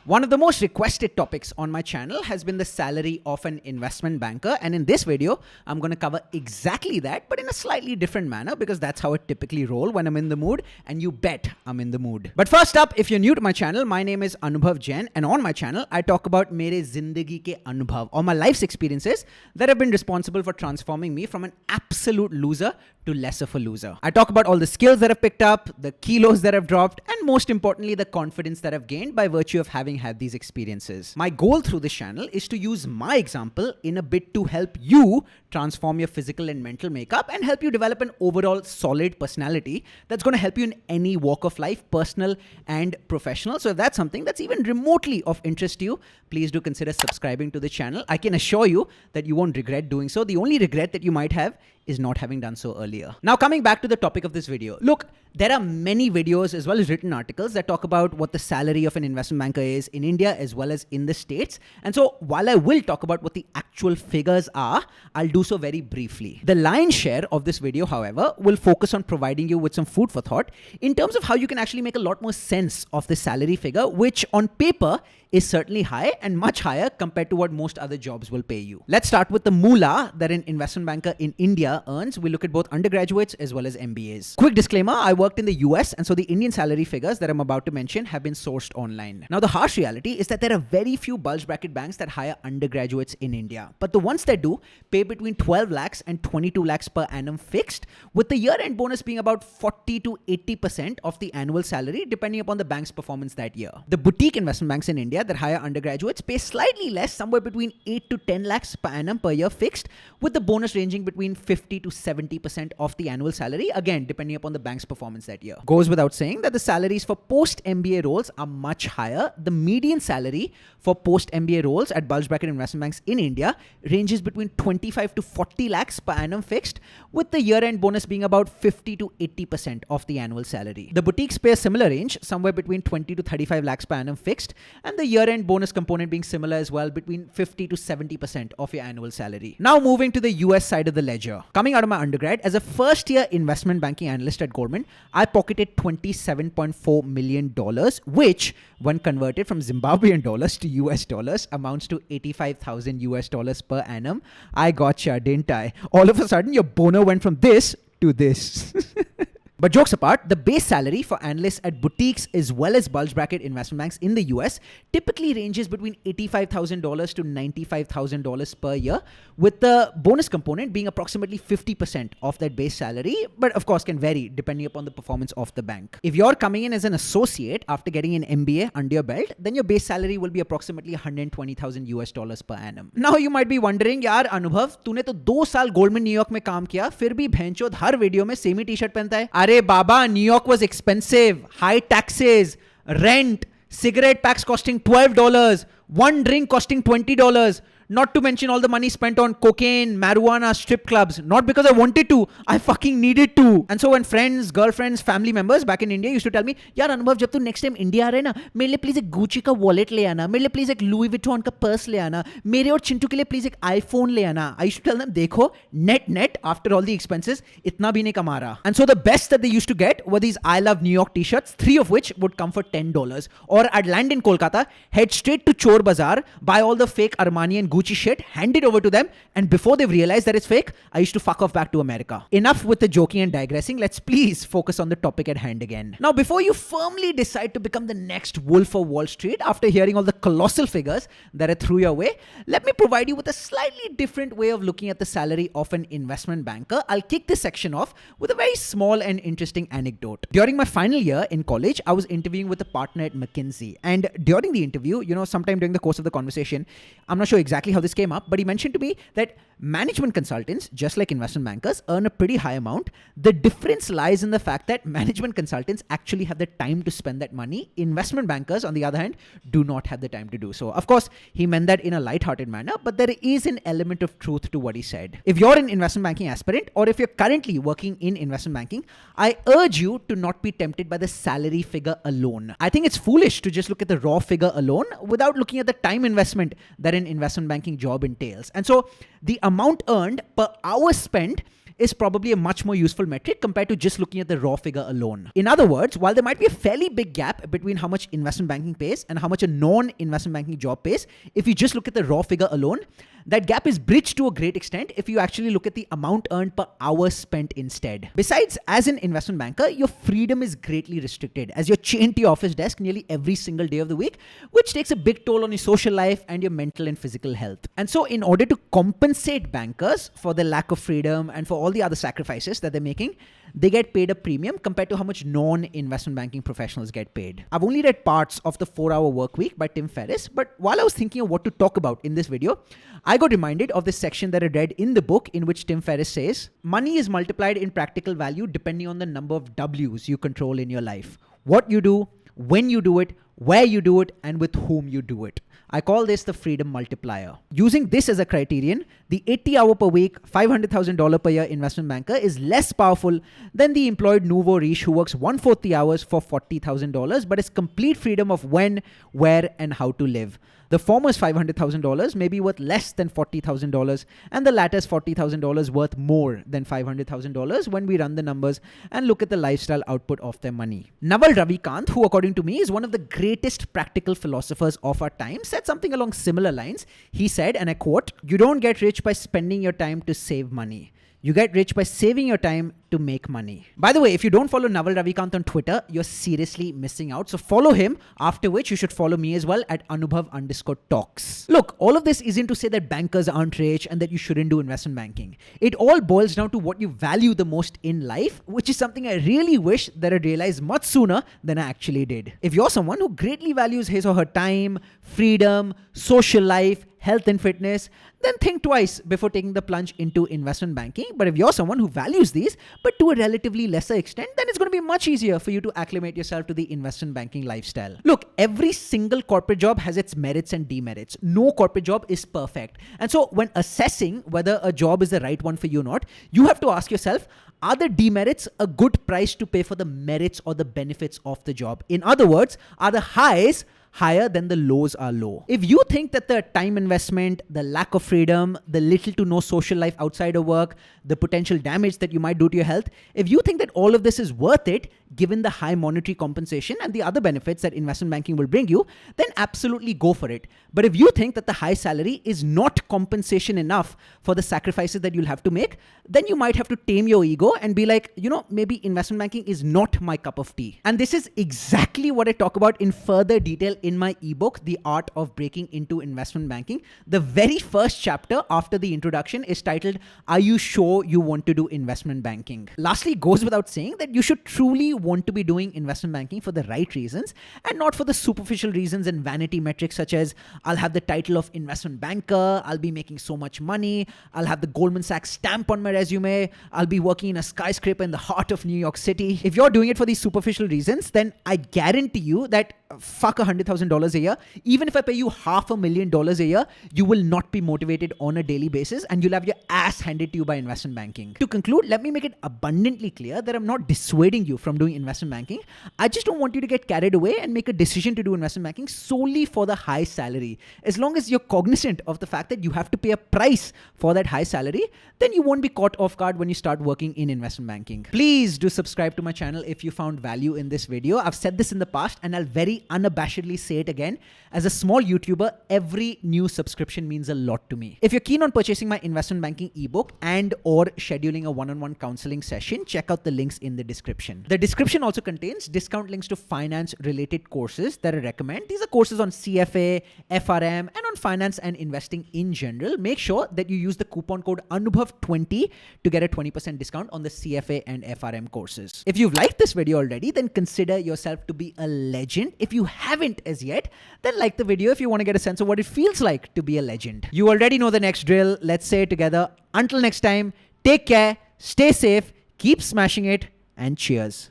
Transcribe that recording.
One of the most requested topics on my channel has been the salary of an investment banker, and in this video, I'm going to cover exactly that, but in a slightly different manner because that's how I typically roll when I'm in the mood, and you bet I'm in the mood. But first up, if you're new to my channel, my name is Anubhav Jain, and on my channel, I talk about mere zindagi ke anubhav, or my life's experiences that have been responsible for transforming me from an absolute loser to less of a loser. I talk about all the skills that I've picked up, the kilos that I've dropped, and most importantly, the confidence that I've gained by virtue of having had these experiences. My goal through this channel is to use my example in a bit to help you transform your physical and mental makeup and help you develop an overall solid personality that's going to help you in any walk of life, personal and professional. So if that's something that's even remotely of interest to you, please do consider subscribing to the channel. I can assure you that you won't regret doing so. The only regret that you might have is not having done so earlier. Now, coming back to the topic of this video. Look, there are many videos as well as written articles that talk about what the salary of an investment banker is in India as well as in the States. And so while I will talk about what the actual figures are, I'll do so very briefly. The lion's share of this video, however, will focus on providing you with some food for thought in terms of how you can actually make a lot more sense of the salary figure, which on paper is certainly high and much higher compared to what most other jobs will pay you. Let's start with the moolah that an investment banker in India earns. We look at both undergraduates as well as MBAs. Quick disclaimer, I worked in the US, and so the Indian salary figures that I'm about to mention have been sourced online. Now, the harsh reality is that there are very few bulge bracket banks that hire undergraduates in India, but the ones that do pay between 12 lakhs and 22 lakhs per annum fixed, with the year-end bonus being about 40 to 80% of the annual salary depending upon the bank's performance that year. The boutique investment banks in India that hire undergraduates pay slightly less, somewhere between 8 to 10 lakhs per annum per year fixed, with the bonus ranging between 50 to 70% of the annual salary, again depending upon the bank's performance that year. Goes without saying that the salaries for post-MBA roles are much higher. The median salary for post-MBA roles at bulge bracket investment banks in India ranges between 25 to 40 lakhs per annum fixed, with the year-end bonus being about 50 to 80% of the annual salary. The boutiques pay a similar range, somewhere between 20 to 35 lakhs per annum fixed, and the year-end bonus component being similar as well, between 50 to 70% of your annual salary. Now moving to the US side of the ledger. Coming out of my undergrad, as a first-year investment banking analyst at Goldman, I pocketed $27.4 million, which, when converted from Zimbabwean dollars to US dollars, amounts to 85,000 US dollars per annum. I gotcha, didn't I? All of a sudden, your bono went from this to this. But jokes apart, the base salary for analysts at boutiques as well as bulge bracket investment banks in the US typically ranges between $85,000 to $95,000 per year, with the bonus component being approximately 50% of that base salary, but of course can vary depending upon the performance of the bank. If you're coming in as an associate after getting an MBA under your belt, then your base salary will be approximately 120,000 US dollars per annum. Now you might be wondering, यार अनुभव, तूने तो 2 साल Goldman New York में काम किया, फिर भी भैंचोद हर वीडियो में सेम ही टी-शर्ट पहनता है. अरे बाबा, New York was expensive, high taxes, rent, cigarette packs costing $12, one drink costing $20. Not to mention all the money spent on cocaine, marijuana, strip clubs. Not because I wanted to, I fucking needed to. And so when friends, girlfriends, family members back in India used to tell me, यार अनुभव, जब तू next time India आ रहे ना, मेरे लिए please एक Gucci का wallet ले आना, मेरे लिए please एक Louis Vuitton का purse ले आना, मेरे और चिंटू के लिए please एक iPhone ले आना. I used to tell them, देखो, net after all the expenses, इतना भी नहीं कमा रहा. And so the best that they used to get were these I Love New York t-shirts, 3 of which would come for $10. Or I'd land in Kolkata, head straight to Chor Bazaar, buy all the fake Armani and Gucci shit, hand it over to them, and before they've realized that it's fake, I used to fuck off back to America. Enough with the joking and digressing. Let's please focus on the topic at hand again. Now, before you firmly decide to become the next Wolf of Wall Street after hearing all the colossal figures that I threw your way, let me provide you with a slightly different way of looking at the salary of an investment banker. I'll kick this section off with a very small and interesting anecdote. During my final year in college, I was interviewing with a partner at McKinsey, and during the interview, sometime during the course of the conversation, I'm not sure exactly how this came up, but he mentioned to me that management consultants, just like investment bankers, earn a pretty high amount. The difference lies in the fact that management consultants actually have the time to spend that money. Investment bankers, on the other hand, do not have the time to do so. Of course, he meant that in a light-hearted manner, but there is an element of truth to what he said. If you're an investment banking aspirant, or if you're currently working in investment banking, I urge you to not be tempted by the salary figure alone. I think it's foolish to just look at the raw figure alone without looking at the time investment that an investment banking job entails. And so the amount earned per hour spent is probably a much more useful metric compared to just looking at the raw figure alone. In other words, while there might be a fairly big gap between how much investment banking pays and how much a non-investment banking job pays, if you just look at the raw figure alone, that gap is bridged to a great extent if you actually look at the amount earned per hour spent instead. Besides, as an investment banker, your freedom is greatly restricted as you're chained to your office desk nearly every single day of the week, which takes a big toll on your social life and your mental and physical health. And so in order to compensate bankers for their lack of freedom and for all the other sacrifices that they're making, they get paid a premium compared to how much non-investment banking professionals get paid. I've only read parts of the 4-Hour Workweek by Tim Ferriss, but while I was thinking of what to talk about in this video, I got reminded of this section that I read in the book in which Tim Ferriss says, money is multiplied in practical value depending on the number of W's you control in your life. What you do, when you do it, where you do it, and with whom you do it. I call this the freedom multiplier. Using this as a criterion, the 80-hour per week, $500,000 per year investment banker is less powerful than the employed nouveau riche who works 1/4 the hours for $40,000 but has complete freedom of when, where, and how to live. The former's $500,000 may be worth less than $40,000 and the latter's $40,000 worth more than $500,000 when we run the numbers and look at the lifestyle output of their money. Naval Ravikant, who according to me is one of the greatest practical philosophers of our time, said something along similar lines. He said, and I quote, "You don't get rich by spending your time to save money. You get rich by saving your time to make money." By the way, if you don't follow Naval Ravikant on Twitter, you're seriously missing out. So follow him, after which you should follow me as well at Anubhav_talks. Look, all of this isn't to say that bankers aren't rich and that you shouldn't do investment banking. It all boils down to what you value the most in life, which is something I really wish that I realized much sooner than I actually did. If you're someone who greatly values his or her time, freedom, social life, health and fitness, then think twice before taking the plunge into investment banking. But if you're someone who values these, but to a relatively lesser extent, then it's going to be much easier for you to acclimate yourself to the investment banking lifestyle. Look, every single corporate job has its merits and demerits. No corporate job is perfect. And so when assessing whether a job is the right one for you or not, you have to ask yourself, are the demerits a good price to pay for the merits or the benefits of the job? In other words, are the highs higher than the lows are low? If you think that the time investment, the lack of freedom, the little to no social life outside of work, the potential damage that you might do to your health, if you think that all of this is worth it, given the high monetary compensation and the other benefits that investment banking will bring you, then absolutely go for it. But if you think that the high salary is not compensation enough for the sacrifices that you'll have to make, then you might have to tame your ego and be like, maybe investment banking is not my cup of tea. And this is exactly what I talk about in further detail in my ebook, The Art of Breaking into Investment Banking. The very first chapter after the introduction is titled, Are You Sure You Want to Do Investment Banking? Lastly, it goes without saying that you should truly want to be doing investment banking for the right reasons and not for the superficial reasons and vanity metrics such as I'll have the title of investment banker, I'll be making so much money, I'll have the Goldman Sachs stamp on my resume, I'll be working in a skyscraper in the heart of New York City. If you're doing it for these superficial reasons, then I guarantee you that fuck $100,000 a year. Even if I pay you $500,000 a year, you will not be motivated on a daily basis and you'll have your ass handed to you by investment banking. To conclude, let me make it abundantly clear that I'm not dissuading you from doing investment banking. I just don't want you to get carried away and make a decision to do investment banking solely for the high salary. As long as you're cognizant of the fact that you have to pay a price for that high salary, then you won't be caught off guard when you start working in investment banking. Please do subscribe to my channel if you found value in this video. I've said this in the past and I'll very unabashedly say it again. As a small YouTuber, every new subscription means a lot to me. If you're keen on purchasing my investment banking ebook and or scheduling a one-on-one counseling session, check out the links in the description. The description also contains discount links to finance related courses that I recommend. These are courses on CFA, FRM, and on finance and investing in general. Make sure that you use the coupon code Anubhav20 to get a 20% discount on the CFA and FRM courses. If you've liked this video already, then consider yourself to be a legend. If you haven't as yet, then like the video if you want to get a sense of what it feels like to be a legend. You already know the next drill. Let's say it together. Until next time, take care, stay safe, keep smashing it, and cheers.